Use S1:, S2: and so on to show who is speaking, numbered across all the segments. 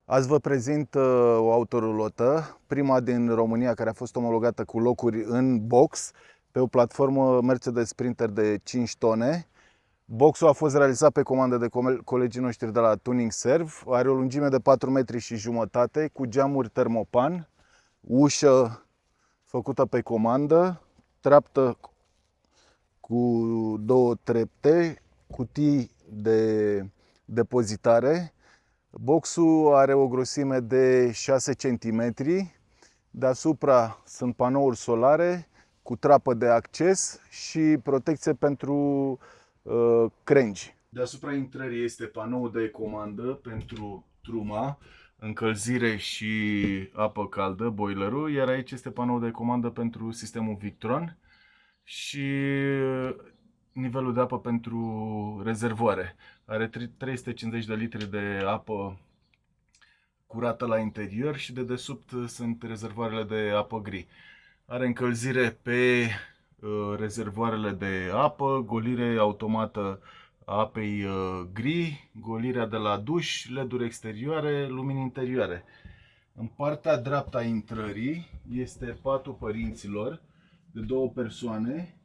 S1: Azi vă prezint o autorulotă, prima din România care a fost omologată cu locuri în box pe o platformă Mercedes Sprinter de 5 tone. Boxul a fost realizat pe comandă de colegii noștri de la Tuning Serv. Are o lungime de 4,5 m cu geamuri termopan, ușă făcută pe comandă, treaptă cu 2 trepte, cutii de depozitare. Boxul are o grosime de 6 cm. Deasupra sunt panouri solare cu trapă de acces și protecție pentru crengi. Deasupra intrării este panoul de comandă pentru truma, încălzire și apă caldă, boilerul, iar aici este panoul de comandă pentru sistemul Victron și nivelul de apă pentru rezervoare. Are 350 de litri de apă curată la interior și de desubt sunt rezervoarele de apă gri. Are încălzire pe rezervoarele de apă, golire automată a apei gri, golirea de la duș, LED-uri exterioare, lumini interioare. În partea dreaptă a intrării este patul părinților de 2 persoane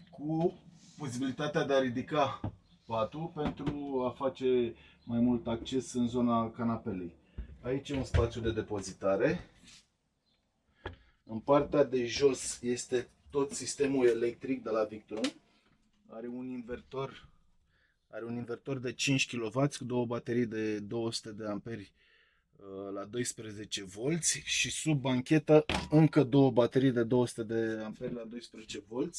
S1: cu posibilitatea de a ridica patul pentru a face mai mult acces în zona canapelei. Aici e un spațiu de depozitare. În partea de jos este tot sistemul electric de la Victron. Are un invertor de 5 kW cu 2 baterii de 200 de amperi la 12 V și sub banchetă încă 2 baterii de 200 de amperi la 12 V,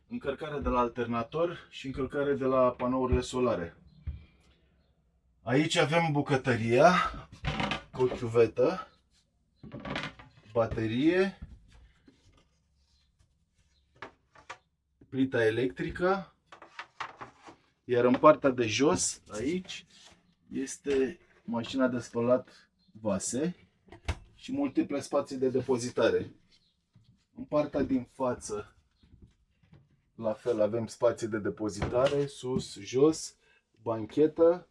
S1: încărcare de la alternator și încărcare de la panourile solare. Aici avem bucătăria cu o chiuvetă, baterie, plita electrică, iar în partea de jos, aici, este mașina de spălat vase și multiple spații de depozitare. În partea din față, la fel, avem spații de depozitare, sus, jos, banchetă,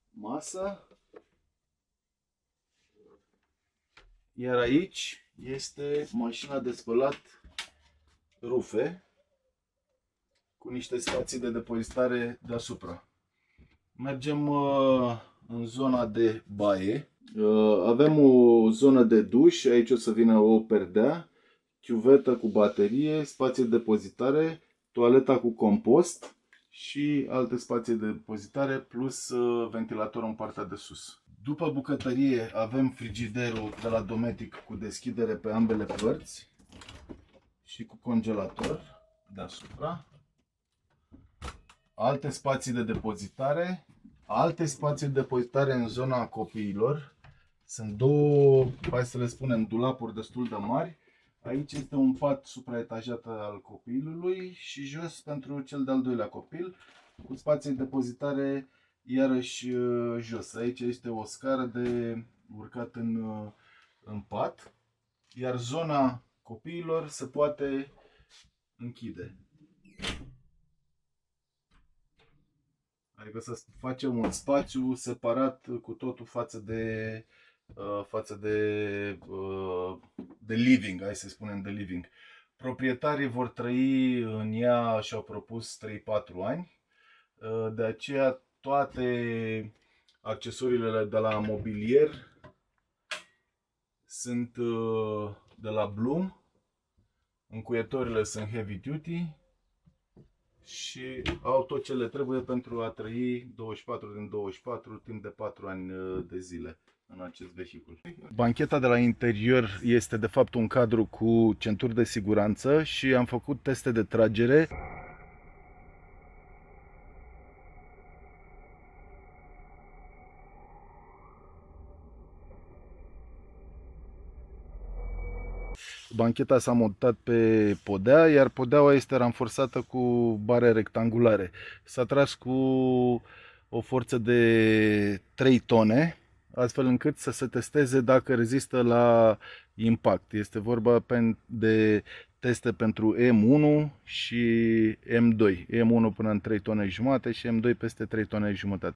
S1: masă. Iar aici este mașina de spălat rufe cu niște spații de depozitare deasupra. Mergem în zona de baie. Avem o zonă de duș, aici o să vină o perdea, chiuvetă cu baterie, spații de depozitare, toaleta cu compost și alte spații de depozitare plus ventilator în partea de sus. După bucătărie avem frigiderul de la Dometic cu deschidere pe ambele părți și cu congelator deasupra. Alte spații de depozitare. Alte spații de depozitare în zona copiilor. Sunt două, hai să le spunem, dulapuri destul de mari. Aici este un pat supraetajat al copilului și jos pentru cel de-al doilea copil, cu spații de depozitare iarăși jos. Aici este o scară de urcat în pat, iar zona copiilor se poate închide. Adică să facem un spațiu separat cu totul față de living, hai să spunem de living. Proprietarii vor trăi în ea și au propus 3-4 ani. De aceea toate accesoriile de la mobilier sunt de la Blum. Încuietorile sunt heavy duty și au tot ce le trebuie pentru a trăi 24 din 24 timp de 4 ani de zile în acest vehicul. Bancheta de la interior este de fapt un cadru cu centuri de siguranță și am făcut teste de tragere. Bancheta s-a montat pe podea, iar podeaua este ranforsată cu bare rectangulare. S-a tras cu o forță de 3 tone, astfel încât să se testeze dacă rezistă la impact. Este vorba de teste pentru M1 și M2. M1 până în 3 tone jumate și M2 peste 3 tone jumătate.